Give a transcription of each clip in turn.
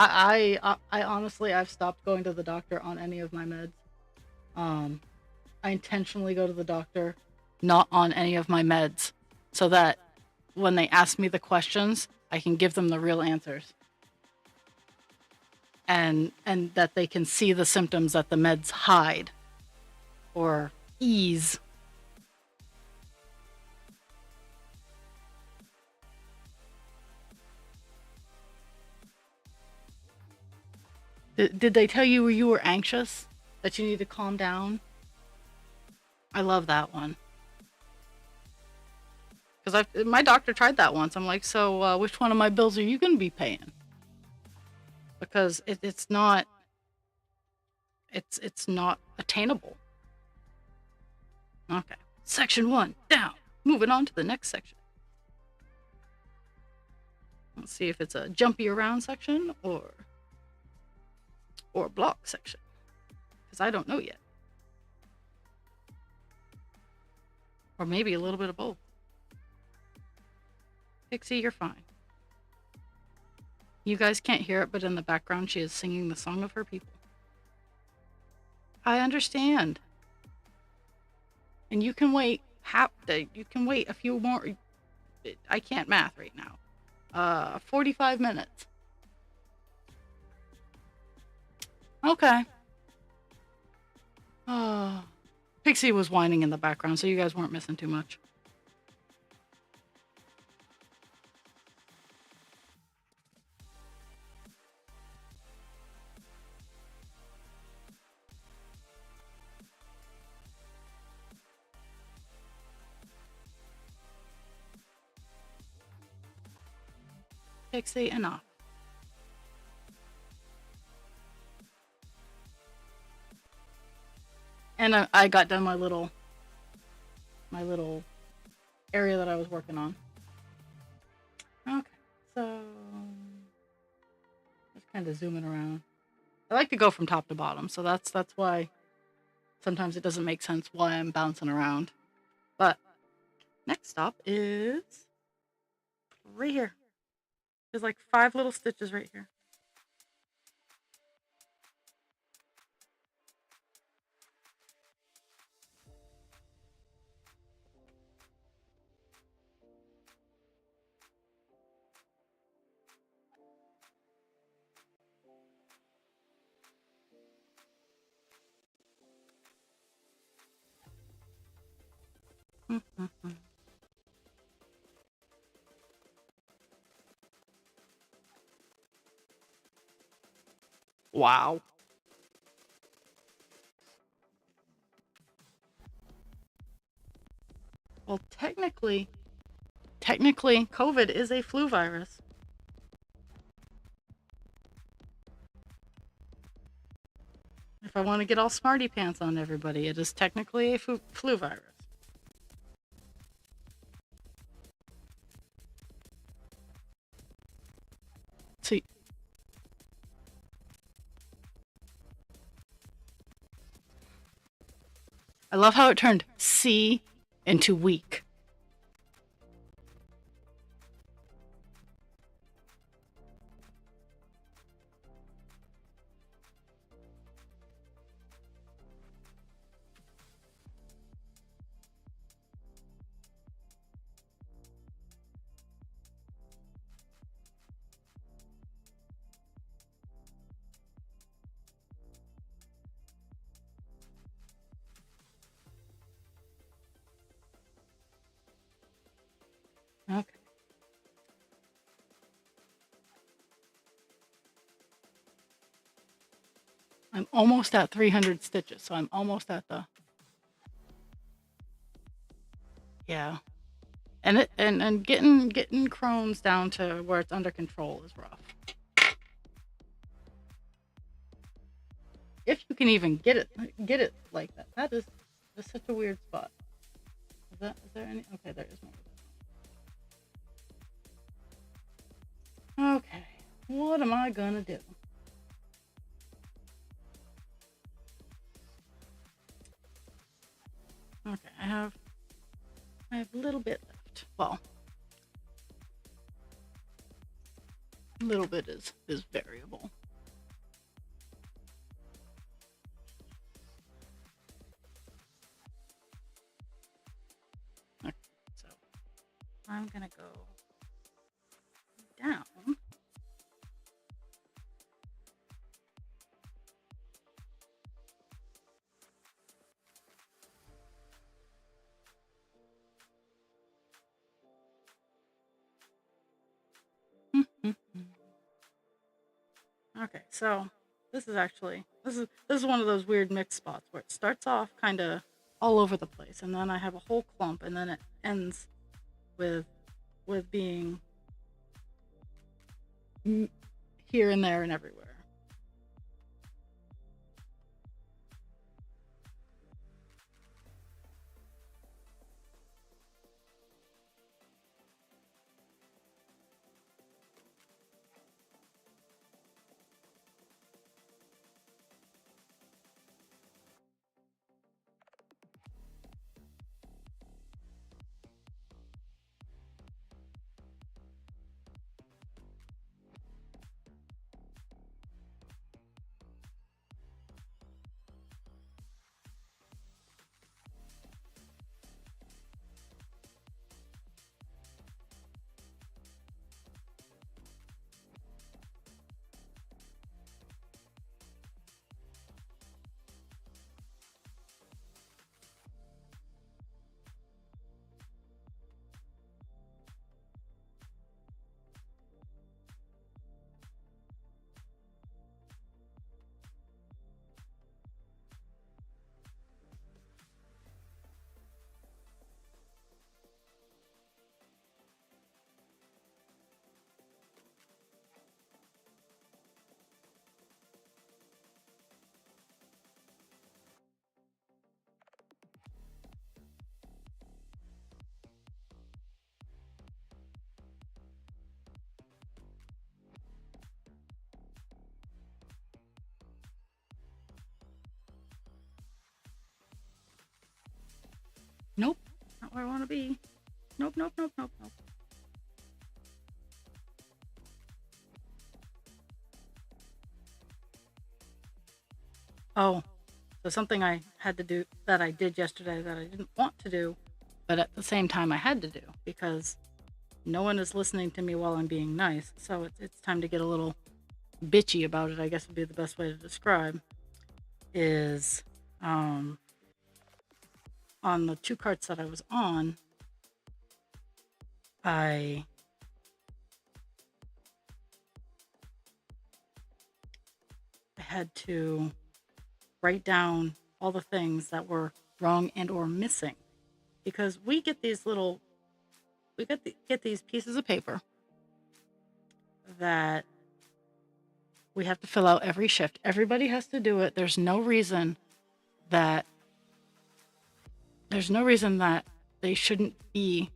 I honestly, I've stopped going to the doctor on any of my meds. Um, I intentionally go to the doctor not on any of my meds so that when they ask me the questions, I can give them the real answers. And that they can see the symptoms that the meds hide or ease. Did they tell you were anxious? That you need to calm down? I love that one. Because my doctor tried that once. I'm like, so which one of my bills are you going to be paying? Because it's not attainable. Okay, section 1 down. Moving on to the next section. Let's see if it's a jumpy around section or a block section. Because I don't know yet. Or maybe a little bit of both. Pixie, you're fine. You guys can't hear it, but in the background she is singing the song of her people. I understand. And you can wait you can wait a few more. I can't math right now. 45 minutes. Okay. Pixie was whining in the background, so you guys weren't missing too much. Pixie, enough. And I got done my little area that I was working on. Okay, so just kind of zooming around. I like to go from top to bottom, so that's why sometimes it doesn't make sense why I'm bouncing around. But next stop is right here. There's like 5 little stitches right here. Wow. Well, technically, COVID is a flu virus. If I want to get all smarty pants on everybody, it is technically a flu virus. See, I love how it turned C into weak. Okay. I'm almost at 300 stitches, so I'm almost at the. Yeah. And getting Crohn's down to where it's under control is rough. If you can even get it like that. That is such a weird spot. Is there any? Okay, there is more. Okay, what am I gonna do? Okay, I have a little bit left. Well, A little bit is variable. Okay, so I'm gonna go down. Okay, so this is one of those weird mixed spots where it starts off kind of all over the place, and then I have a whole clump, and then it ends with being here and there and everywhere. Nope, not where I want to be. Nope, nope, nope, nope, nope. Oh, so something I had to do that I did yesterday that I didn't want to do, but at the same time I had to do because no one is listening to me while I'm being nice. So it's time to get a little bitchy about it, I guess would be the best way to describe, is on the two carts that I was on, I had to write down all the things that were wrong and or missing because we get these get these pieces of paper that we have to fill out every shift. Everybody has to do it. There's no reason that they shouldn't be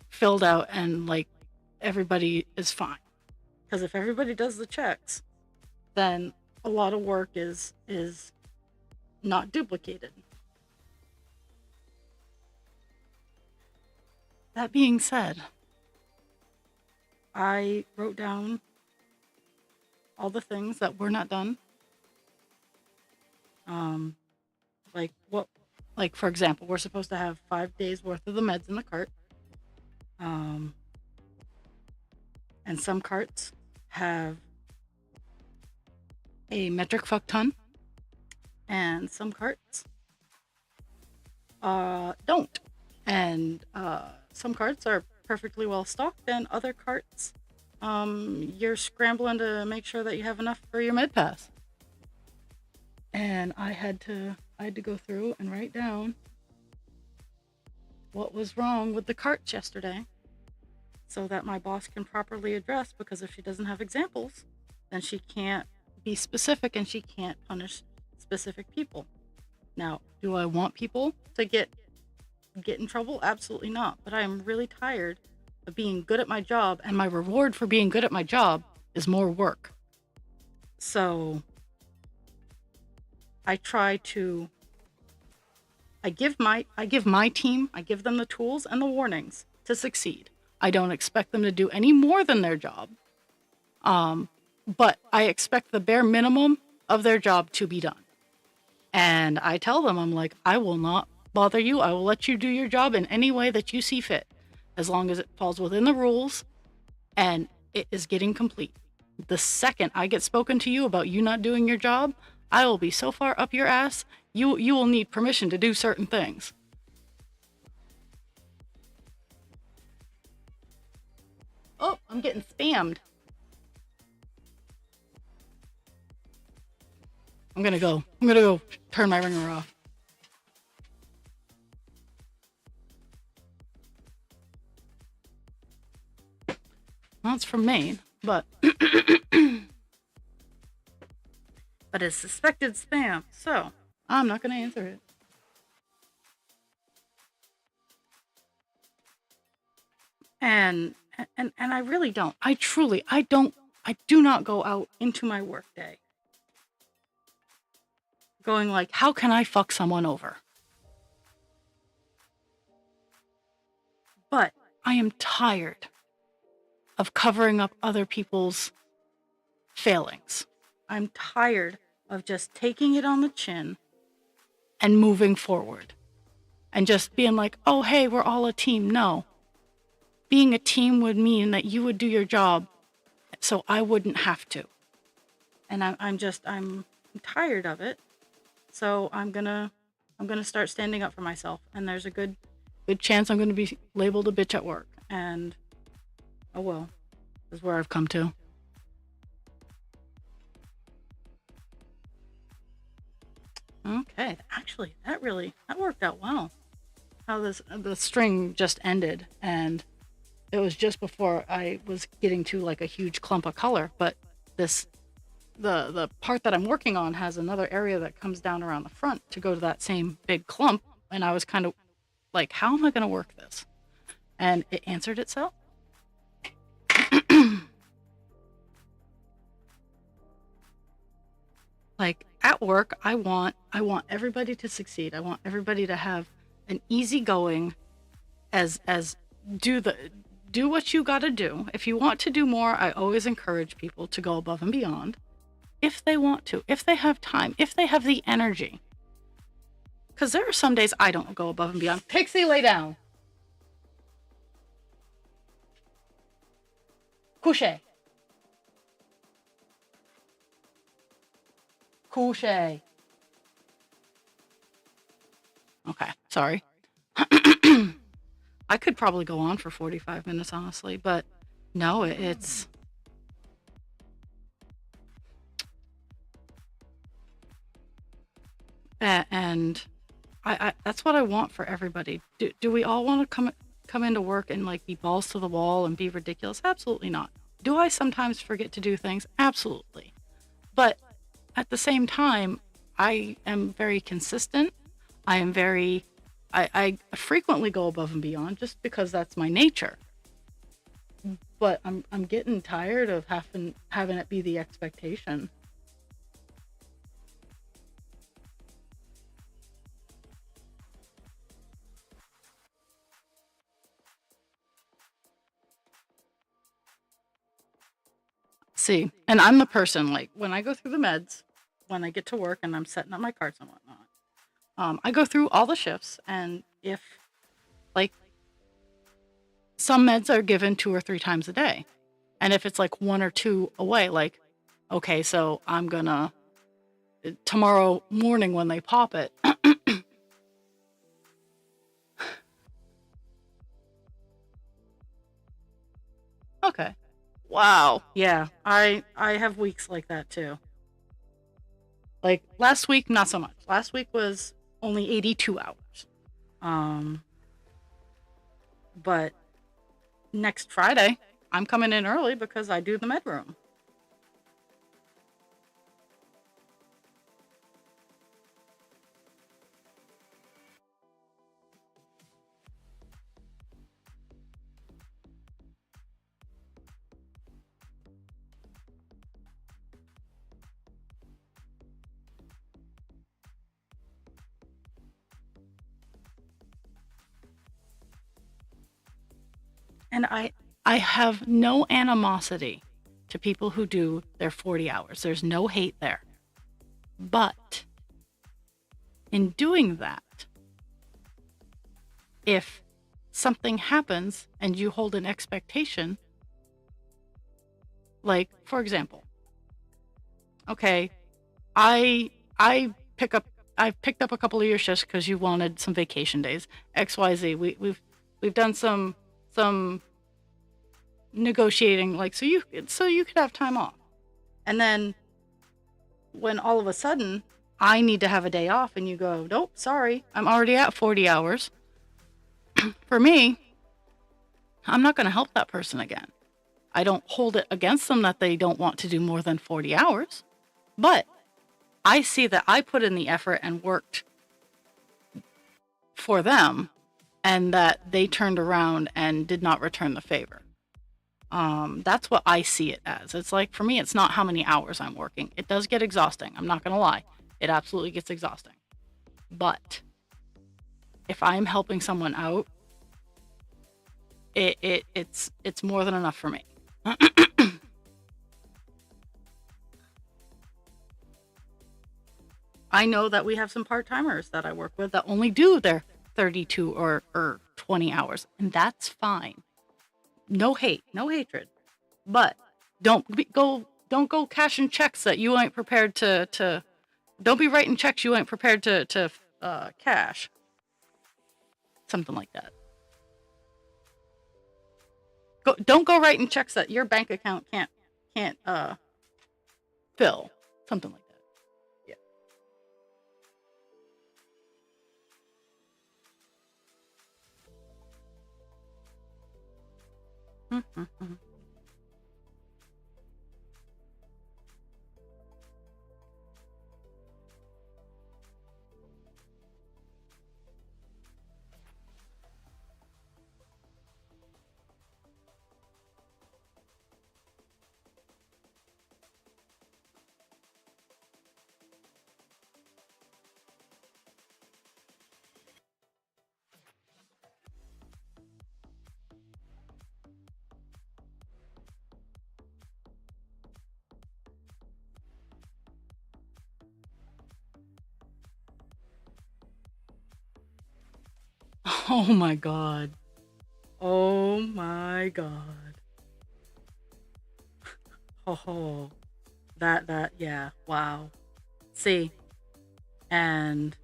filled out and like everybody is fine. Because if everybody does the checks, then a lot of work is not duplicated. That being said, I wrote down all the things that were not done. Like for example, we're supposed to have 5 days worth of the meds in the cart. And some carts have a metric fuck ton, and some carts don't. And some carts are perfectly well stocked, and other carts, you're scrambling to make sure that you have enough for your med pass. And I had to go through and write down what was wrong with the carts yesterday so that my boss can properly address, because if she doesn't have examples, then she can't be specific and she can't punish specific people. Now, do I want people to get in trouble? Absolutely not. But I am really tired of being good at my job, and my reward for being good at my job is more work. So I give my team, I give them the tools and the warnings to succeed. I don't expect them to do any more than their job. But I expect the bare minimum of their job to be done. And I tell them, I'm like, I will not bother you. I will let you do your job in any way that you see fit, as long as it falls within the rules and it is getting complete. The second I get spoken to you about you not doing your job, I will be so far up your ass, you will need permission to do certain things. Oh, I'm getting spammed. I'm gonna go turn my ringer off. Well, it's from Maine, but but it's suspected spam, so I'm not gonna answer it. And I really don't. I do not go out into my workday going like, how can I fuck someone over? But I am tired of covering up other people's failings. I'm tired of just taking it on the chin and moving forward and just being like, oh, hey, we're all a team. No. Being a team would mean that you would do your job so I wouldn't have to. And I'm tired of it. So I'm gonna start standing up for myself. And there's a good chance I'm gonna be labeled a bitch at work. And oh well, this is where I've come to. Okay, actually, that worked out well. How the string just ended, and it was just before I was getting to like a huge clump of color. But the part that I'm working on has another area that comes down around the front to go to that same big clump, and I was kind of like, how am I going to work this? And it answered itself. Like at work, I want everybody to succeed. I want everybody to have an easygoing as do what you got to do. If you want to do more, I always encourage people to go above and beyond if they want to, if they have time, if they have the energy. Because there are some days I don't go above and beyond. Pixie, lay down. Couche. Couche. Okay, sorry. I could probably go on for 45 minutes, honestly, but no, it's... And I that's what I want for everybody. Do we all want to come into work and like be balls to the wall and be ridiculous? Absolutely not. Do I sometimes forget to do things? Absolutely. But at the same time, I am very consistent. I frequently go above and beyond just because that's my nature. But I'm getting tired of having it be the expectation. See, and I'm the person, like, when I go through the meds, when I get to work and I'm setting up my cards and whatnot, I go through all the shifts, and if, like, some meds are given 2 or 3 times a day, and if it's, like, 1 or 2 away, like, okay, so I'm gonna, tomorrow morning when they pop it, okay. Wow. Yeah, I have weeks like that too. Like last week, not so much. Last week was only 82 hours. But next Friday, I'm coming in early because I do the med room. And I have no animosity to people who do their 40 hours. There's no hate there. But in doing that, if something happens and you hold an expectation, like, for example, okay, I picked up a couple of your shifts because you wanted some vacation days. XYZ. We've done some negotiating, like, so you could have time off. And then when all of a sudden I need to have a day off and you go, nope, sorry, I'm already at 40 hours. For me, I'm not going to help that person again. I don't hold it against them that they don't want to do more than 40 hours, but I see that I put in the effort and worked for them and that they turned around and did not return the favor. That's what I see it as. It's like, for me, it's not how many hours I'm working. It does get exhausting. I'm not going to lie. It absolutely gets exhausting. But if I'm helping someone out, it's more than enough for me. I know that we have some part-timers that I work with that only do their 32 or 20 hours, and that's fine. No hate, no hatred. But don't go cashing checks that you ain't prepared to don't be writing checks you ain't prepared to cash. Something like that. Don't go writing checks that your bank account can't fill. Something like that. Yeah. Oh my God. Oh my God. Oh, yeah, wow. See, and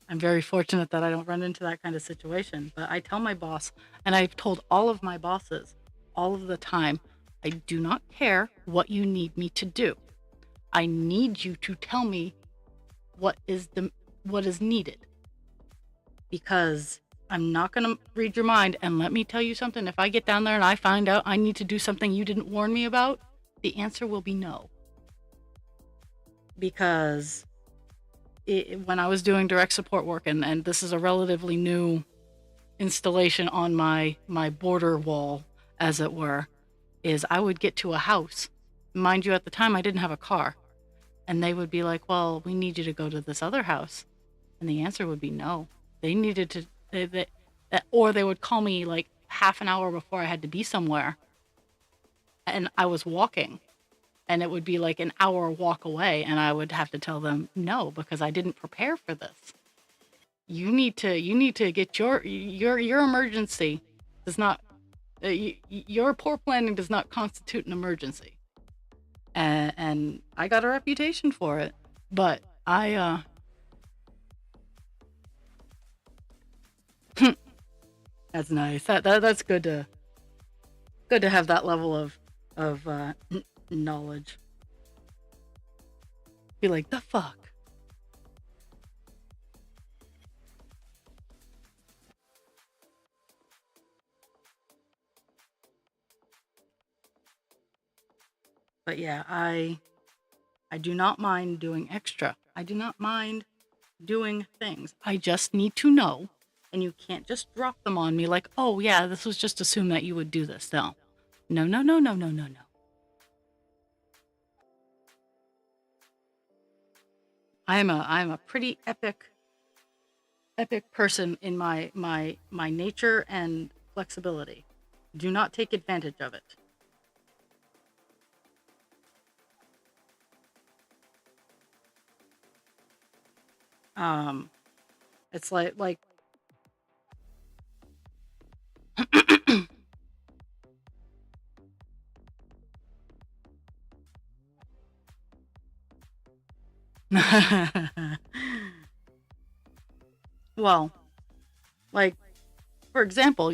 I'm very fortunate that I don't run into that kind of situation. But I tell my boss, and I've told all of my bosses all of the time, I do not care what you need me to do. I need you to tell me what is needed. Because I'm not going to read your mind. And let me tell you something, if I get down there and I find out I need to do something you didn't warn me about, the answer will be no. Because when I was doing direct support work, and this is a relatively new installation on my border wall, as it were, is I would get to a house. Mind you, at the time I didn't have a car. And they would be like, well, we need you to go to this other house. And the answer would be no. They needed to, or they would call me like half an hour before I had to be somewhere. And I was walking. And it would be like an hour walk away. And I would have to tell them no, because I didn't prepare for this. You need to get your emergency does not, your poor planning does not constitute an emergency. And I got a reputation for it, but I that's nice. That's good to have that level of knowledge. Be like, the fuck. But yeah, I do not mind doing extra. I do not mind doing things. I just need to know, and you can't just drop them on me like, oh yeah, this was just assumed that you would do this. No. No, no, no, no, no, no, no. I'm a pretty epic person in my nature and flexibility. Do not take advantage of it. Um, it's like well, like for example,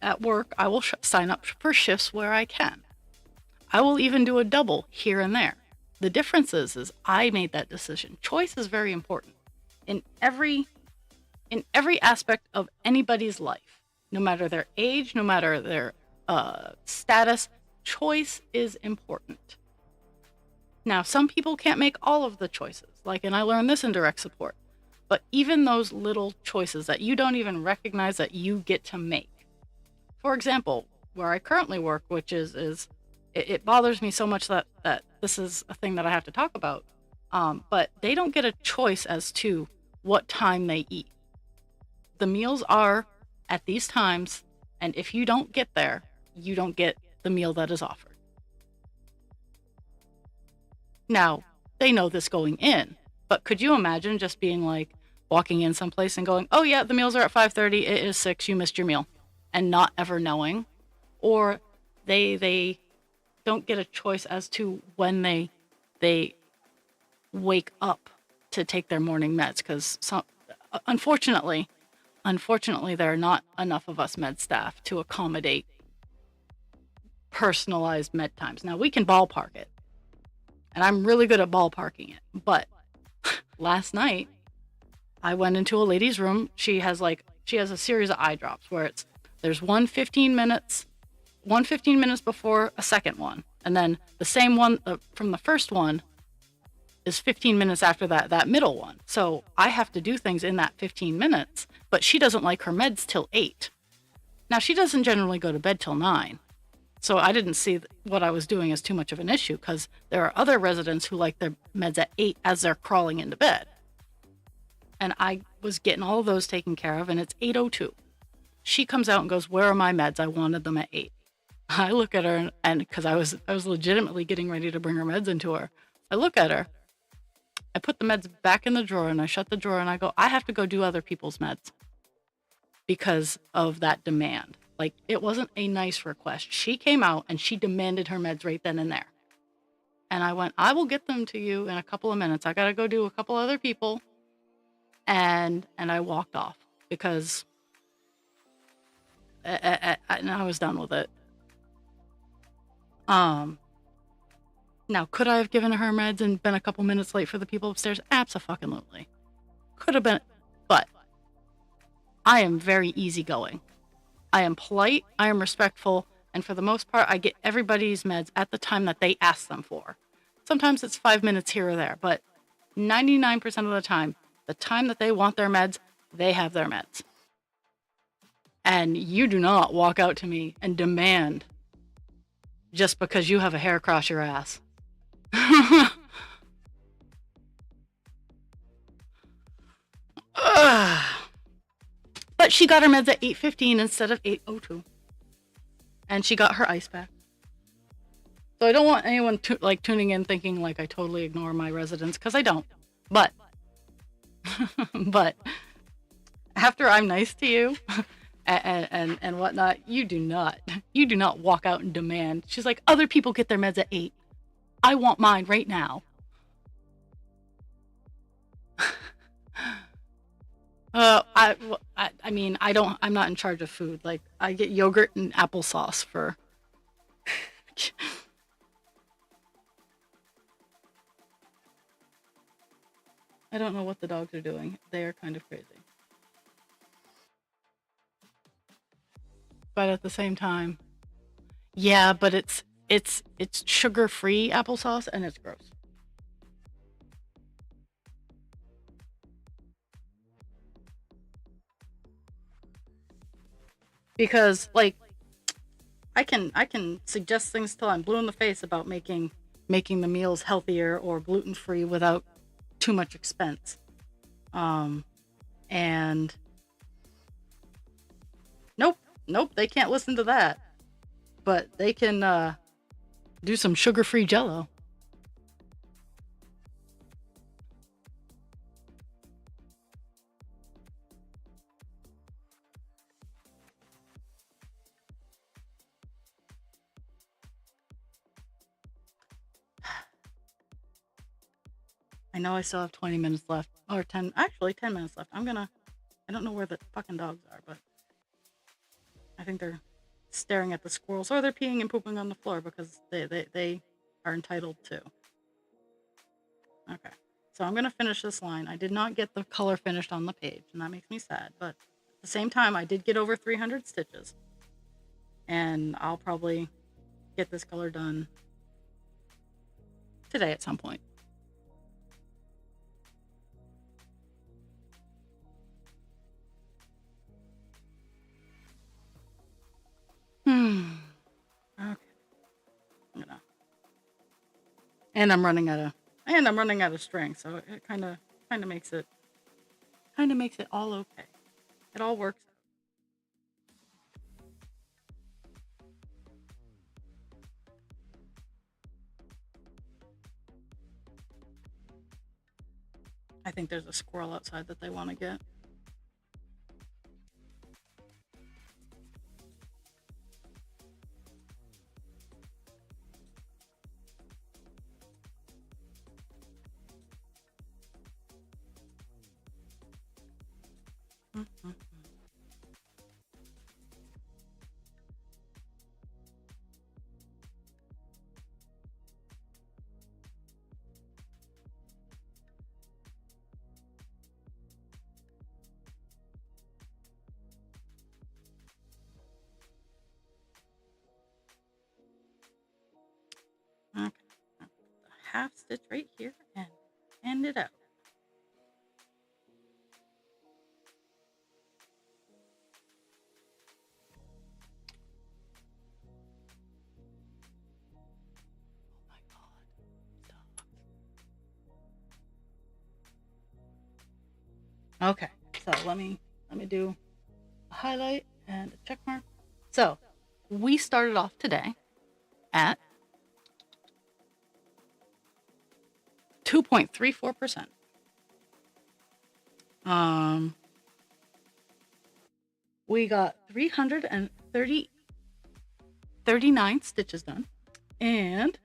at work, I will sign up for shifts where I can. I will even do a double here and there. The difference is I made that decision. Choice is very important in every aspect of anybody's life, no matter their age, no matter their status. Choice is important. Now, some people can't make all of the choices, and I learned this in direct support. But even those little choices that you don't even recognize that you get to make. For example, where I currently work, which is it bothers me so much that this is a thing that I have to talk about. But they don't get a choice as to what time they eat. The meals are at these times, and if you don't get there, you don't get the meal that is offered. Now, they know this going in, but could you imagine just being like walking in someplace and going, "Oh yeah, the meals are at 5:30. It is 6. You missed your meal," and not ever knowing? Or they don't get a choice as to when they wake up to take their morning meds, because unfortunately there are not enough of us med staff to accommodate personalized med times. Now, we can ballpark it, and I'm really good at ballparking it, but last night I went into a lady's room. She has a series of eye drops where there's 15 minutes before a second one, and then the same one from the first one is 15 minutes after that middle one. So I have to do things in that 15 minutes, but she doesn't like her meds till 8. Now, she doesn't generally go to bed till 9. So I didn't see what I was doing as too much of an issue, because there are other residents who like their meds at 8 as they're crawling into bed. And I was getting all of those taken care of, and it's 8:02. She comes out and goes, "Where are my meds? I wanted them at 8. I look at her, and because I was legitimately getting ready to bring her meds into her. I look at her, I put the meds back in the drawer, and I shut the drawer, and I go, "I have to go do other people's meds," because of that demand. It wasn't a nice request. She came out and she demanded her meds right then and there. And I went, "I will get them to you in a couple of minutes. I got to go do a couple other people." And I walked off because I was done with it. Now, could I have given her meds and been a couple minutes late for the people upstairs? Abso-fucking-lutely. Could have been, but I am very easygoing. I am polite, I am respectful, and for the most part, I get everybody's meds at the time that they ask them for. Sometimes it's 5 minutes here or there, but 99% of the time that they want their meds, they have their meds. And you do not walk out to me and demand just because you have a hair across your ass. But she got her meds at 8:15 instead of 8:02. And she got her ice pack. So I don't want anyone tuning in thinking I totally ignore my residents, because I don't. But but after I'm nice to you and whatnot, you do not walk out and demand. She's like, "Other people get their meds at 8. I want mine right now." I mean, I'm not in charge of food. I get yogurt and applesauce for. I don't know what the dogs are doing. They are kind of crazy. But at the same time, yeah, but it's sugar-free applesauce, and it's gross. Because I can suggest things till I'm blue in the face about making the meals healthier or gluten-free without too much expense. And nope, Nope, they can't listen to that. But they can do some sugar-free Jello. I know I still have 20 minutes left, or 10 minutes left. I don't know where the fucking dogs are, but I think they're staring at the squirrels, or they're peeing and pooping on the floor because they are entitled to. Okay, so I'm gonna finish this line. I did not get the color finished on the page, and that makes me sad, but at the same time, I did get over 300 stitches, and I'll probably get this color done today at some point. Okay. And I'm running out of string, so it kind of makes it all okay. It all works out. I think there's a squirrel outside that they want to get. Okay, I'll put the half stitch right here and end it out. Oh my God. Okay, so let me do a highlight and a check mark. So we started off today at 2.34%. We got 339 stitches done, and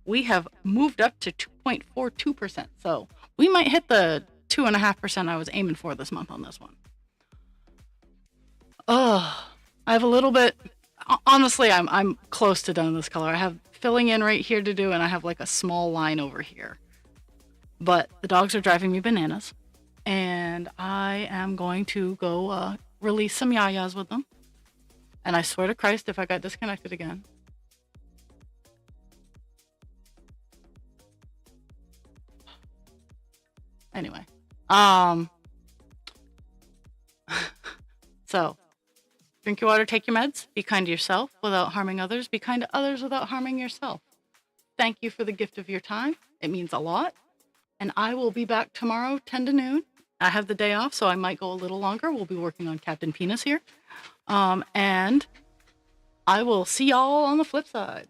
we have moved up to 2.42%. So we might hit the 2.5% I was aiming for this month on this one. I have a little bit. Honestly, I'm close to done this color. I have filling in right here to do, and I have like a small line over here. But the dogs are driving me bananas, and I am going to go release some yayas with them. And I swear to Christ, if I got disconnected again. Anyway, so drink your water, take your meds, be kind to yourself without harming others, be kind to others without harming yourself. Thank you for the gift of your time. It means a lot. And I will be back tomorrow, 10 to noon. I have the day off, so I might go a little longer. We'll be working on Captain Penis here. And I will see y'all on the flip side.